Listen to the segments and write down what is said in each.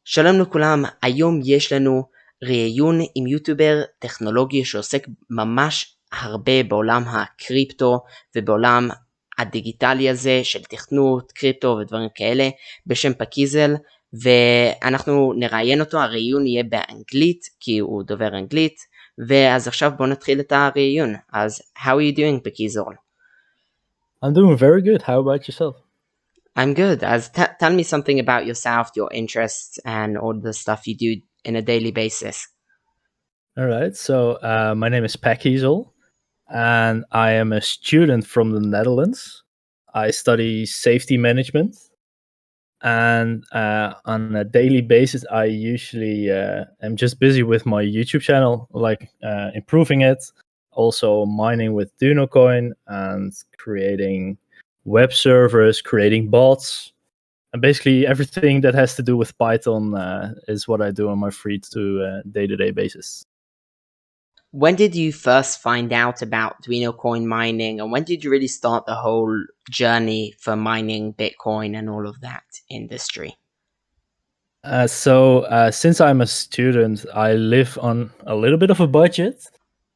שלום לכולם, היום יש לנו ראיון עם יוטיובר טכנולוגי שעוסק ממש הרבה בעולם הקריפטו ובעולם הדיגיטלי הזה של תכנות, קריפטו ודברים כאלה, בשם פקיזל, ואנחנו נראיין אותו. הראיון יהיה באנגלית כי הוא דובר אנגלית, ואז עכשיו בואו נתחיל את הראיון. אז how are you doing, פקיזל? I'm doing very good. How about yourself? I'm good. As tell me something about yourself, your interests, and all the stuff you do in a daily basis. All right. So my name is Pakiezel, and I am a student from the Netherlands. I study safety management, and on a daily basis, I usually am just busy with my YouTube channel, like improving it, also mining with DuinoCoin and creating web servers, creating bots. And basically everything that has to do with Python is what I do on my free to day-to-day basis. When did you first find out about DuinoCoin mining, and when did you really start the whole journey for mining Bitcoin and all of that industry? So since I'm a student, I live on a little bit of a budget.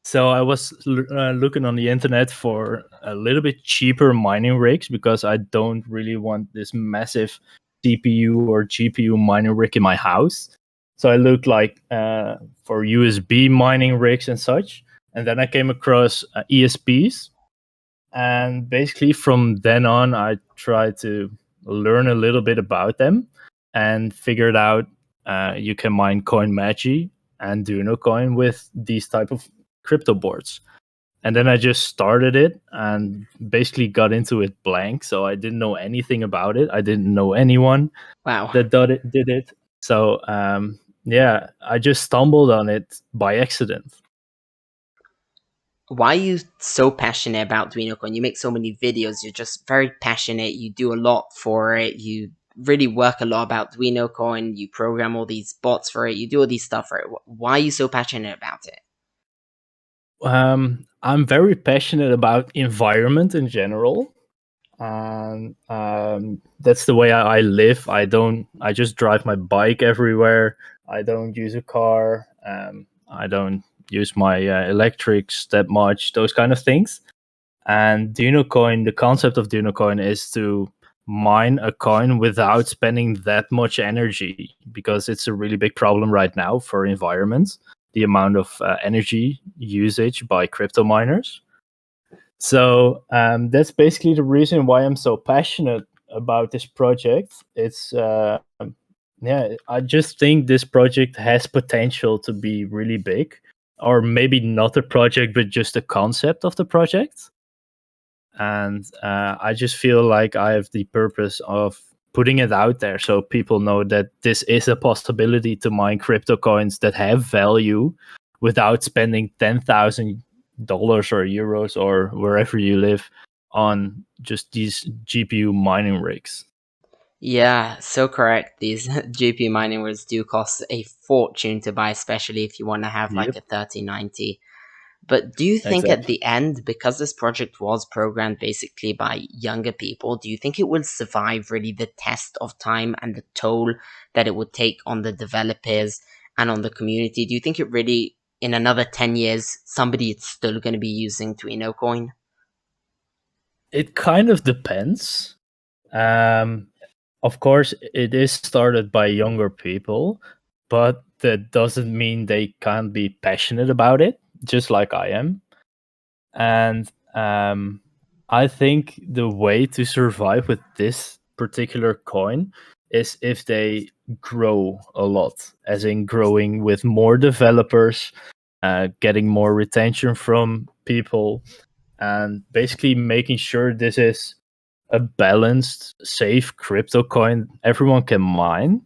So I was looking on the internet for a little bit cheaper mining rigs because I don't really want this massive CPU or GPU mining rig in my house. So I looked like for USB mining rigs and such. And then I came across ESPs. And basically from then on, I tried to learn a little bit about them and figured out you can mine CoinMagi and DuinoCoin with these type of crypto boards. And then I just started it and basically got into it blank. So I didn't know anything about it. I didn't know anyone that did it. So yeah, I just stumbled on it by accident. Why are you so passionate about DuinoCoin? You make so many videos, you're just very passionate, you do a lot for it, you really work a lot about DuinoCoin, you program all these bots for it, you do all these stuff for it. Why are you so passionate about it? I'm very passionate about environment in general, and that's the way I live. I just drive my bike everywhere. I don't use a car. I don't use my electrics that much, those kind of things. And DuinoCoin, the concept of DuinoCoin is to mine a coin without spending that much energy, because it's a really big problem right now for environments, the amount of energy usage by crypto miners. So that's basically the reason why I'm so passionate about this project. It's yeah, I just think this project has potential to be really big, or maybe not a project, but just a concept of the project. And I just feel like I have the purpose of putting it out there so people know that this is a possibility to mine crypto coins that have value without spending $10,000 or euros or wherever you live on just these GPU mining rigs. Yeah, so correct. These GPU mining rigs do cost a fortune to buy, especially if you want to have like a 3090. But do you think at the end, because this project was programmed basically by younger people, do you think it will survive really the test of time and the toll that it would take on the developers and on the community? Do you think it really, in another 10 years, somebody is still going to be using DuinoCoin? It kind of depends. Of course, it is started by younger people, but that doesn't mean they can't be passionate about it, just like I am. And I think the way to survive with this particular coin is if they grow a lot, as in growing with more developers, getting more retention from people, and basically making sure this is a balanced, safe crypto coin everyone can mine.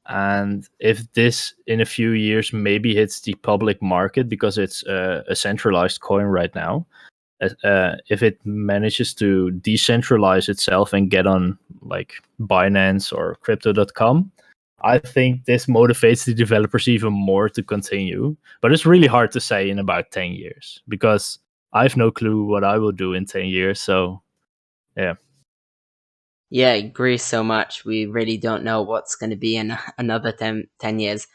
And if this in a few years maybe hits the public market, because it's a centralized coin right now, if it manages to decentralize itself and get on like Binance or crypto.com, I think this motivates the developers even more to continue. But it's really hard to say in about 10 years because I have no clue what I will do in 10 years. So, yeah. Yeah, I agree so much. We really don't know what's going to be in another 10 years.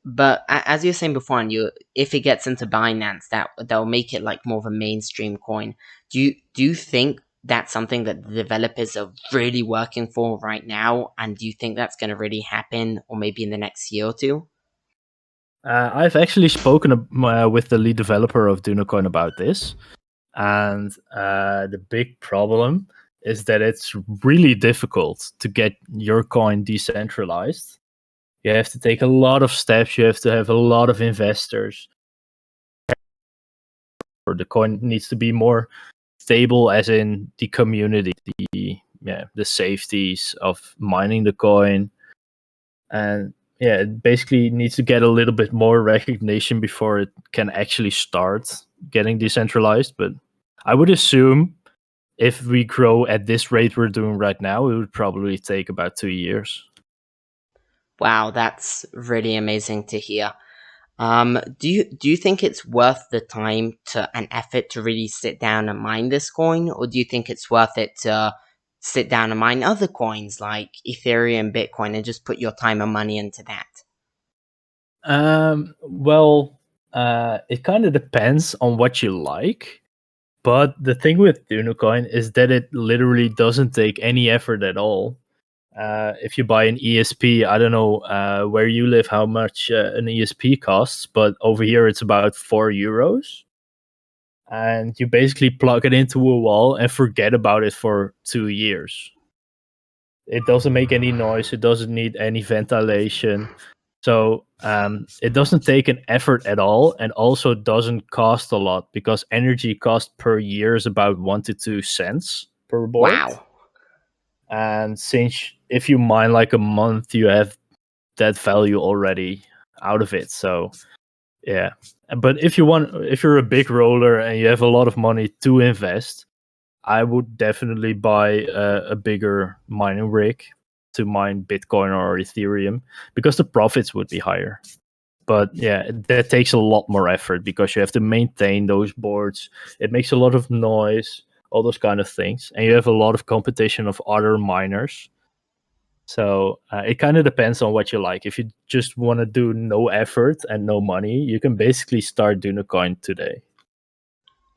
But as you were saying before, and if it gets into Binance, that'll make it like more of a mainstream coin. Do you think that's something that the developers are really working for right now? And do you think that's going to really happen, or maybe in the next year or two? I've actually spoken with the lead developer of DuinoCoin about this, and the big problem is that it's really difficult to get your coin decentralized. You have to take a lot of steps. You have to have a lot of investors. Or the coin needs to be more stable, as in the community, the safeties of mining the coin, and yeah, it basically needs to get a little bit more recognition before it can actually start getting decentralized. But I would assume if we grow at this rate we're doing right now, it would probably take about 2 years. Wow, that's really amazing to hear. Do you think it's worth the time to an effort to really sit down and mine this coin, or do you think it's worth it to sit down and mine other coins like Ethereum, Bitcoin, and just put your time and money into that? Well, it kind of depends on what you like. But the thing with DuinoCoin is that it literally doesn't take any effort at all. If you buy an ESP, I don't know where you live, how much an ESP costs, but over here it's about €4. And you basically plug it into a wall and forget about it for 2 years. It doesn't make any noise, it doesn't need any ventilation. So it doesn't take an effort at all, and also doesn't cost a lot because energy cost per year is about 1 to 2 cents per board. Wow. And since if you mine like a month, you have that value already out of it. So yeah, but if you're a big roller and you have a lot of money to invest, I would definitely buy a bigger mining rig to mine Bitcoin or Ethereum because the profits would be higher. But yeah, that takes a lot more effort because you have to maintain those boards. It makes a lot of noise, all those kind of things, and you have a lot of competition of other miners. So it kind of depends on what you like. If you just want to do no effort and no money, you can basically start doing a coin today.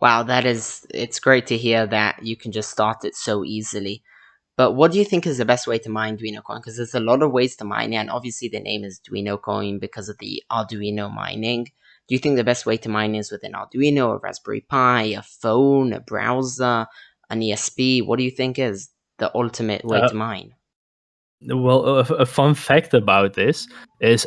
Wow, it's great to hear that you can just start it so easily. But what do you think is the best way to mine DuinoCoin? Because there's a lot of ways to mine it, and obviously the name is DuinoCoin because of the Arduino mining. Do you think the best way to mine is with an Arduino, a Raspberry Pi, a phone, a browser, an ESP? What do you think is the ultimate way Uh, to mine? Well, a fun fact about this is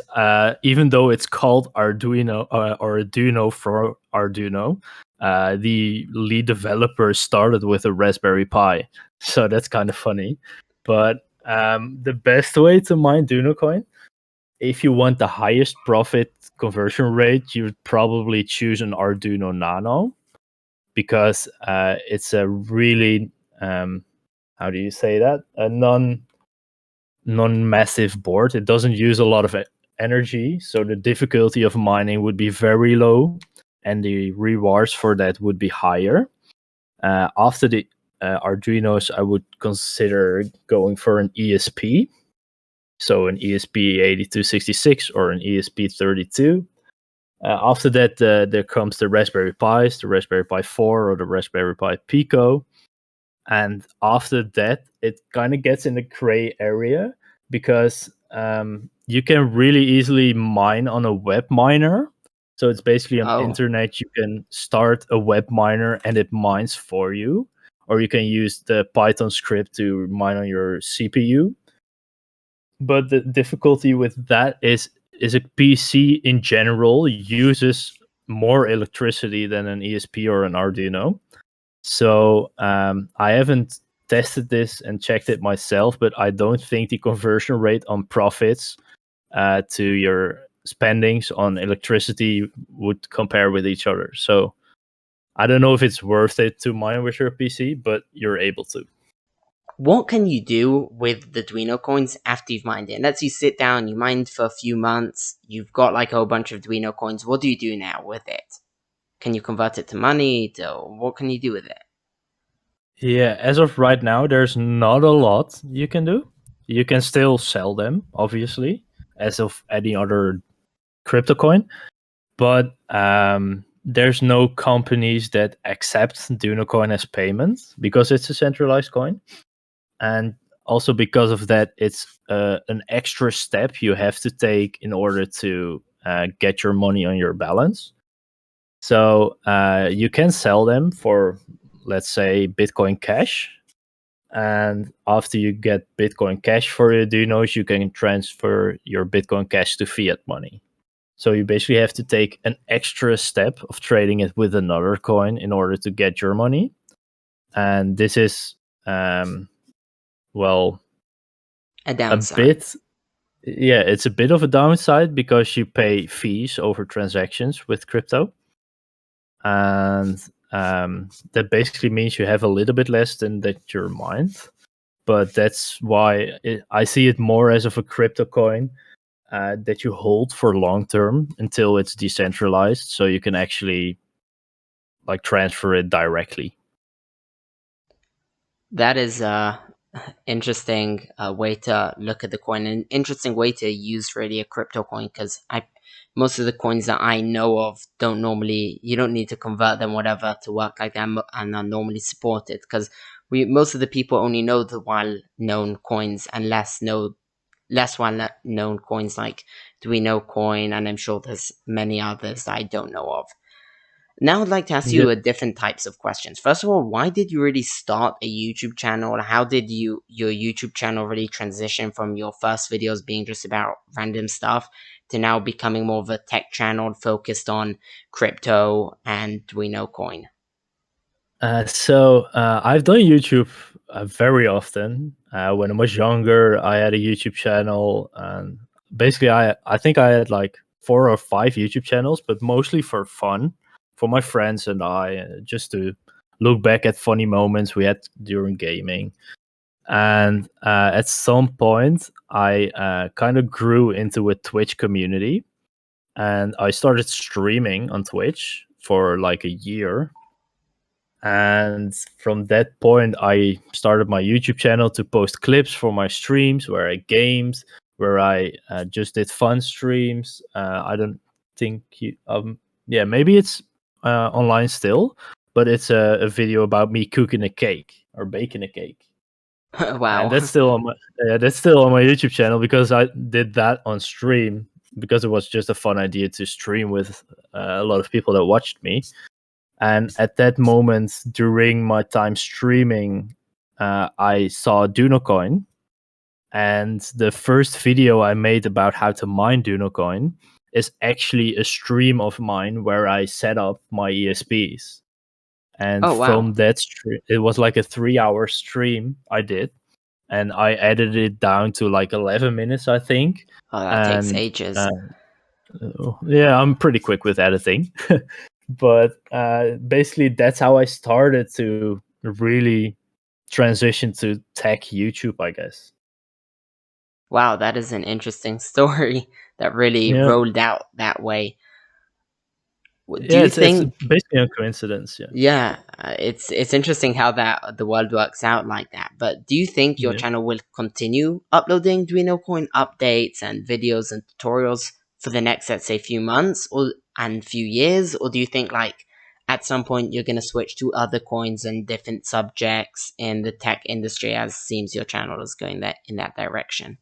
even though it's called Arduino or Arduino for Arduino, the lead developer started with a Raspberry Pi. So that's kind of funny. But the best way to mine DuinoCoin, if you want the highest profit conversion rate, you would probably choose an Arduino Nano because it's a really, how do you say that? A non-massive board. It doesn't use a lot of energy, so the difficulty of mining would be very low, and the rewards for that would be higher. After the Arduinos, I would consider going for an ESP, so an ESP8266 or an ESP32. After that, there comes the Raspberry Pis, the Raspberry Pi 4 or the Raspberry Pi Pico. And after that, it kind of gets in the gray area because you can really easily mine on a web miner. So it's basically on Oh, internet. You can start a web miner and it mines for you, or you can use the Python script to mine on your CPU. But the difficulty with that is a PC in general uses more electricity than an ESP or an Arduino. So I haven't tested this and checked it myself, but I don't think the conversion rate on profits to your spendings on electricity would compare with each other. So I don't know if it's worth it to mine with your PC, but you're able to. what can you do with the Duino coins after you've mined it? And let's you sit down, you mined for a few months, you've got like a whole bunch of Duino coins. What do you do now with it? Can you convert it to money? What can you do with it? Yeah, as of right now, there's not a lot you can do. You can still sell them, obviously, as of any other crypto coin, but there's no companies that accept DuinoCoin as payment because it's a centralized coin, and also because of that, it's an extra step you have to take in order to get your money on your balance. So you can sell them for, let's say, Bitcoin Cash, and after you get Bitcoin Cash for your Duinos, you can transfer your Bitcoin Cash to fiat money. So you basically have to take an extra step of trading it with another coin in order to get your money. And this is, well, A a downside. bit, yeah, it's a bit of a downside because you pay fees over transactions with crypto. And that basically means you have a little bit less than that you're mined. But that's why I see it more as of a crypto coin that you hold for long term until it's decentralized, so you can actually like transfer it directly. That is interesting way to look at the coin, an interesting way to use really a crypto coin, because I most of the coins that I know of don't normally, you don't need to convert them whatever to work like that, and are normally supported, because we most of the people only know the well known coins and less well known coins like DuinoCoin, and I'm sure there's many others that I don't know of. Now I'd like to ask Yeah. you a different types of questions. First of all, why did you really start a YouTube channel? How did your YouTube channel really transition from your first videos being just about random stuff to now becoming more of a tech channel focused on crypto and DuinoCoin? I've done YouTube very often. When I was younger, I had a YouTube channel, and basically, I think I had like 4 or 5 YouTube channels, but mostly for fun, for my friends and I, just to look back at funny moments we had during gaming. And at some point, I kind of grew into a Twitch community, and I started streaming on Twitch for like a year. And from that point, I started my YouTube channel to post clips for my streams where I gamed, where I just did fun streams. I don't think yeah, maybe it's online still, but it's a video about me cooking a cake or baking a cake, and Wow. that's still on my YouTube channel because I did that on stream because it was just a fun idea to stream with a lot of people that watched me. And at that moment, during my time streaming, I saw DuinoCoin, and the first video I made about how to mine DuinoCoin is actually a stream of mine where I set up my ESPs. And Oh wow. from that stream, it was like a 3-hour stream I did, and I edited it down to like 11 minutes, I think. Oh, that takes And ages. yeah, I'm pretty quick with editing. But basically, that's how I started to really transition to tech YouTube, I guess. Wow, that is an interesting story that really Yeah, rolled out that way. Do yeah, you it's think basically a coincidence. Yeah, Yeah, it's interesting how that the world works out like that. But do you think your yeah. channel will continue uploading DuinoCoin updates and videos and tutorials for the next, let's say, few months or and few years, or do you think like at some point you're gonna switch to other coins and different subjects in the tech industry, as seems your channel is going that in that direction?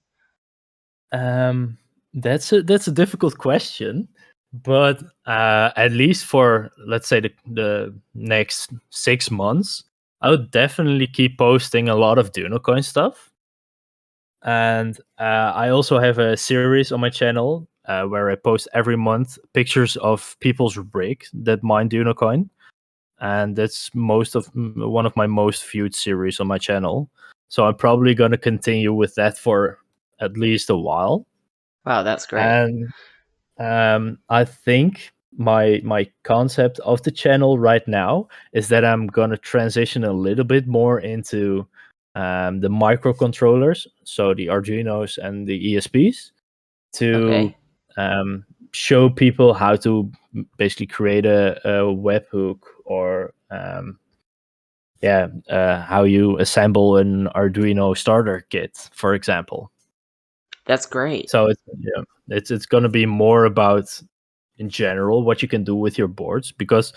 Um, that's a difficult question, but at least for, let's say, the next 6 months, I would definitely keep posting a lot of DuinoCoin stuff. And I also have a series on my channel where I post every month pictures of people's rig that mine DuinoCoin, and that's one of my most viewed series on my channel. So I'm probably going to continue with that for at least a while. Wow, that's great. And I think my concept of the channel right now is that I'm gonna transition a little bit more into the microcontrollers, so the Arduinos and the ESPs, to Okay. show people how to basically create a webhook or how you assemble an Arduino starter kit, for example. That's great. So it's going to be more about, in general, what you can do with your boards, because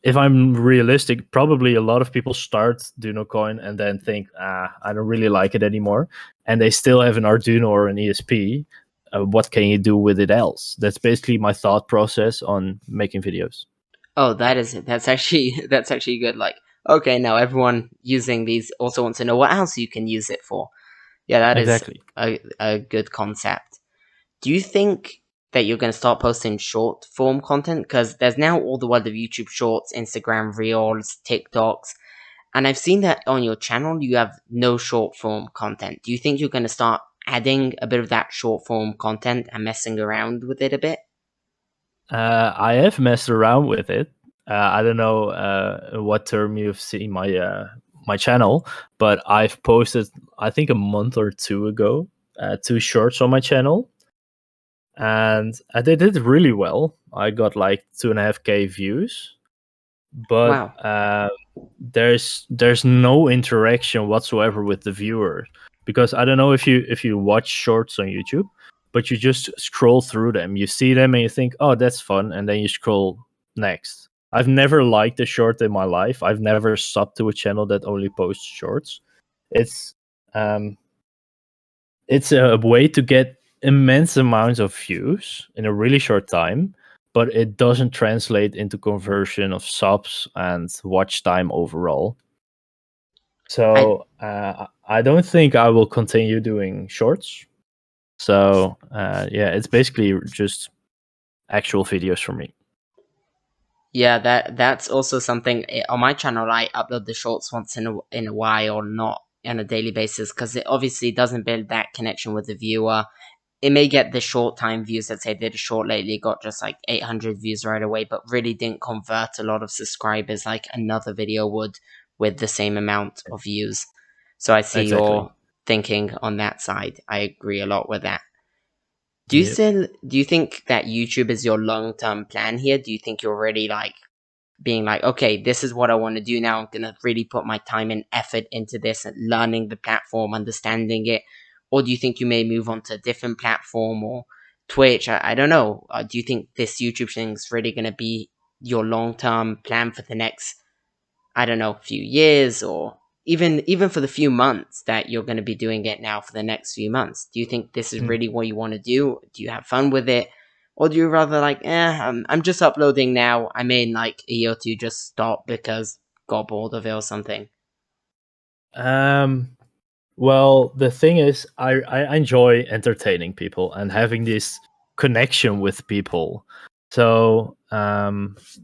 if I'm realistic, probably a lot of people start DuinoCoin and then think, I don't really like it anymore, and they still have an Arduino or an ESP. What can you do with it else? That's basically my thought process on making videos. Oh, that's actually that's actually good. Like, okay, now everyone using these also wants to know what else you can use it for. Yeah, that is Exactly. a good concept. Do you think that you're going to start posting short form content? Because there's now all the world of YouTube Shorts, Instagram Reels, TikToks, and I've seen that on your channel you have no short form content. Do you think you're going to start adding a bit of that short form content and messing around with it a bit? I have messed around with it. I don't know what term you've seen my channel, but I've posted, I think, a month or two ago, 2 shorts on my channel, and they did really well. I got like 2.5K views, but Wow. there's no interaction whatsoever with the viewer, because I don't know if you watch shorts on YouTube, but you just scroll through them, you see them and you think, oh, that's fun, and then you scroll next. I've never liked a short in my life. I've never subbed to a channel that only posts shorts. It's um it's a way to get immense amounts of views in a really short time, but it doesn't translate into conversion of subs and watch time overall. I So I don't think I will continue doing shorts. So it's basically just actual videos for me. Yeah, that's also something on my channel. I upload the shorts once in a while, not on a daily basis, because it obviously doesn't build that connection with the viewer. It may get the short time views. Let's say I did a short lately, got just like 800 views right away, but really didn't convert a lot of subscribers like another video would with the same amount of views. So I see Exactly. your thinking on that side. I agree a lot with that. Yep. Do you think that YouTube is your long term plan here? Do you think you're already like being like, okay, this is what I want to do now. I'm gonna really put my time and effort into this and learning the platform, understanding it. Or do you think you may move on to a different platform or Twitch? I don't know. Do you think this YouTube thing is really gonna be your long term plan for the next, I don't know, few years, or even for the few months that you're going to be doing it now for the next few months? Do you think this is Mm. really what you want to do? Do you have fun with it? Or do you rather like, I'm just uploading now. I may in like a year or two just stop because got bored of it or something. Um, Well, the thing is, I enjoy entertaining people and having this connection with people. So,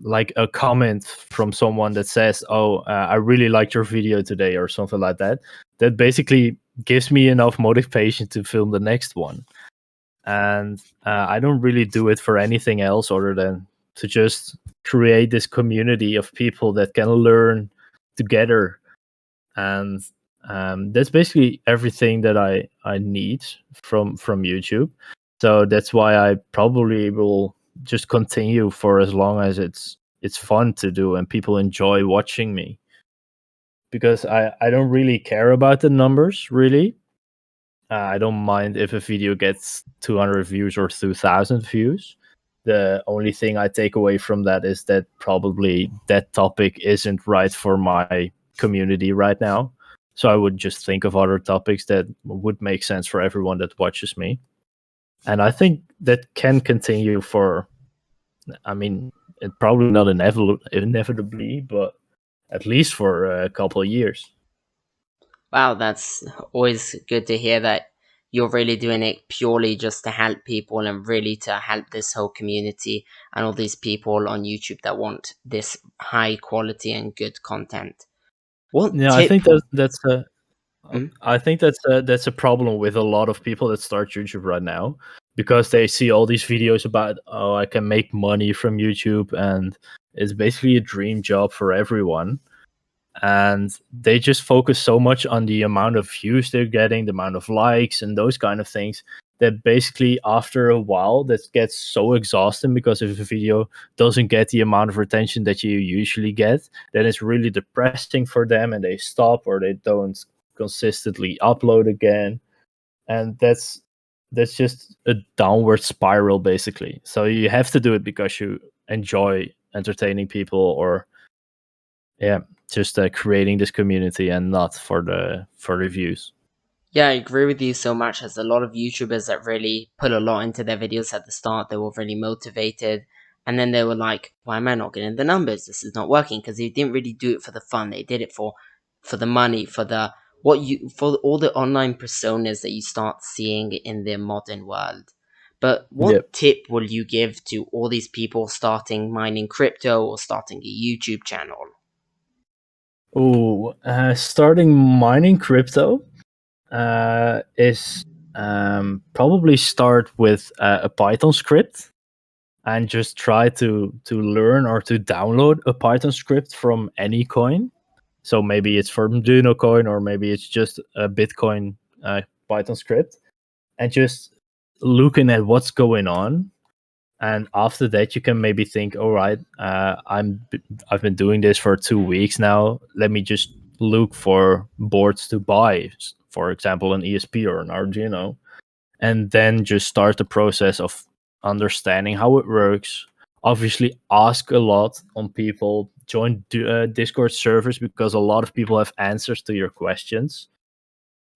like a comment from someone that says, "Oh, I really liked your video today," or something like that. That basically gives me enough motivation to film the next one. And I don't really do it for anything else other than to just create this community of people that can learn together, and that's basically everything that I need from YouTube. So that's why I probably will just continue for as long as it's fun to do and people enjoy watching me, because I don't really care about the numbers really. I don't mind if a video gets 200 views or 2,000 views. The only thing I take away from that is that probably that topic isn't right for my community right now. So I would just think of other topics that would make sense for everyone that watches me. And I think that can continue for, I mean, it probably not inevitably, but at least for a couple of years. Wow, that's always good to hear that you're really doing it purely just to help people and really to help this whole community and all these people on YouTube that want this high quality and good content. What Yeah, I tip? think that's Mm, I think that's a problem with a lot of people that start YouTube right now, because they see all these videos about, oh, I can make money from YouTube, and it's basically a dream job for everyone, and they just focus so much on the amount of views they're getting, the amount of likes and those kind of things, that basically after a while that gets so exhausting, because if a video doesn't get the amount of attention that you usually get, then it's really depressing for them and they stop or they don't consistently upload again. And that's just a downward spiral basically. So you have to do it because you enjoy entertaining people, or yeah, just creating this community, and not for the views. Yeah, I agree with you so much. As a lot of YouTubers that really put a lot into their videos at the start, they were really motivated, and then they were like, "Why am I not getting the numbers? This is not working." Because they didn't really do it for the fun. They did it for the money, for all the online personas that you start seeing in the modern world. But Yeah. what tip will you give to all these people starting mining crypto or starting a YouTube channel? Oh, starting mining crypto is probably start with a Python script, and just try to learn or to download a Python script from any coin. So maybe it's from DuinoCoin, or maybe it's just a Bitcoin Python script, and just looking at what's going on. And after that, you can maybe think, all right, I've been doing this for 2 weeks now. Let me just look for boards to buy, for example, an ESP or an Arduino, and then just start the process of understanding how it works. Obviously, ask a lot on people, join Discord servers, because a lot of people have answers to your questions.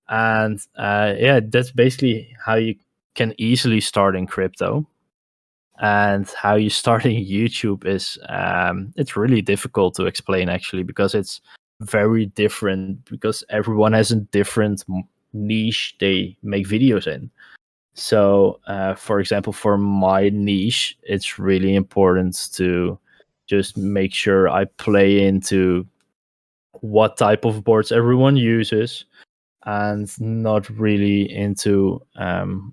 And yeah, that's basically how you can easily start in crypto. And how you start in YouTube is it's really difficult to explain actually, because it's very different, because everyone has a different niche they make videos in. So for example, for my niche, it's really important to just make sure I play into what type of boards everyone uses, and not really into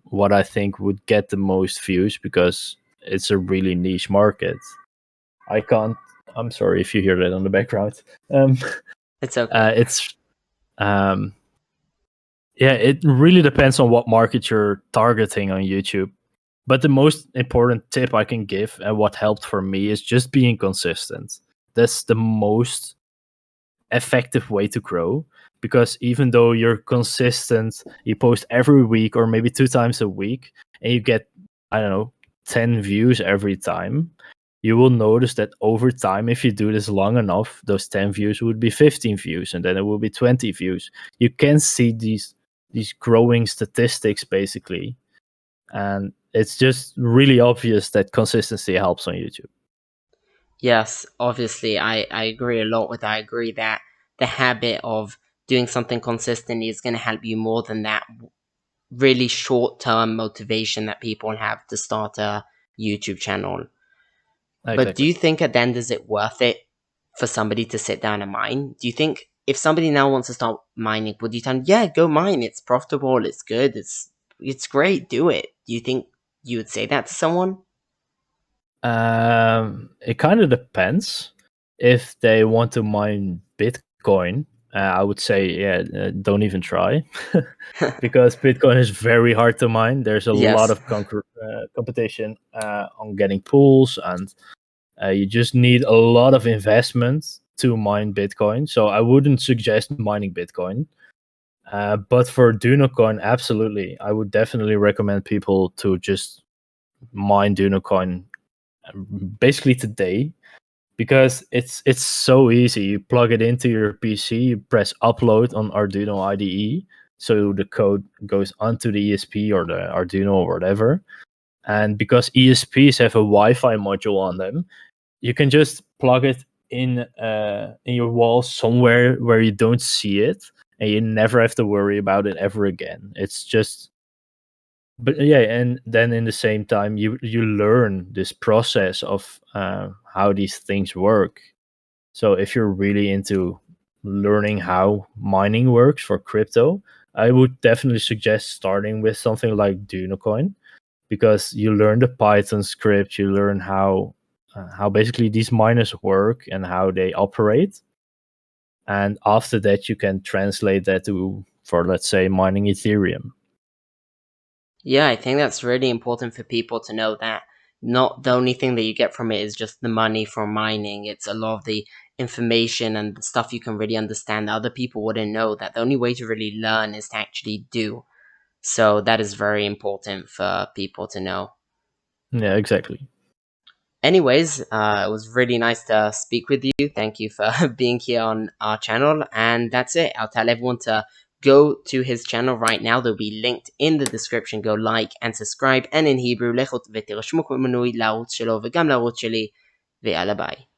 what I think would get the most views, because it's a really niche market. I can't. I'm sorry if you hear that on the background. Um, It's okay. it's yeah, it really depends on what market you're targeting on YouTube. But the most important tip I can give, and what helped for me, is just being consistent. That's the most effective way to grow, because even though you're consistent, you post every week or maybe 2 times a week, and you get, I don't know, 10 views every time, you will notice that over time, if you do this long enough, those 10 views would be 15 views, and then it will be 20 views. You can see these growing statistics basically, and it's just really obvious that consistency helps on YouTube. Yes, obviously, I agree a lot with that. I agree that the habit of doing something consistently is going to help you more than that really short term motivation that people have to start a YouTube channel. But do Exactly. you think at the end, is it worth it for somebody to sit down and mine? Do you think if somebody now wants to start mining, would you tell them, yeah, go mine, it's profitable, it's good, it's great, do it? Do you think you would say that to someone? It kind of depends. If they want to mine Bitcoin, I would say, yeah, don't even try, because Bitcoin is very hard to mine. There's a lot Yes. of competition on getting pools, and you just need a lot of investment to mine Bitcoin. So I wouldn't suggest mining Bitcoin. But for DuinoCoin, absolutely, I would definitely recommend people to just mine DuinoCoin basically today, because it's so easy. You plug it into your PC, you press upload on Arduino IDE, so the code goes onto the ESP or the Arduino or whatever. And because ESPs have a Wi-Fi module on them, you can just plug it in your wall somewhere where you don't see it, and you never have to worry about it ever again. It's just, but yeah, and then in the same time, you learn this process of how these things work. So if you're really into learning how mining works for crypto, I would definitely suggest starting with something like DuinoCoin, because you learn the Python script, you learn how basically these miners work and how they operate, and after that you can translate that to, for let's say, mining Ethereum. Yeah, I think that's really important for people to know that not the only thing that you get from it is just the money from mining. It's a lot of the information and the stuff you can really understand that other people wouldn't know, that the only way to really learn is to actually do. So that is very important for people to know. Yeah, exactly. Anyways, it was really nice to speak with you. Thank you for being here on our channel. And that's it. I'll tell everyone to go to his channel right now. They'll be linked in the description. Go like and subscribe. And in Hebrew, לכו ותירשמו כמנוי לערוץ שלו וגם לערוץ שלי. ויאללה ביי.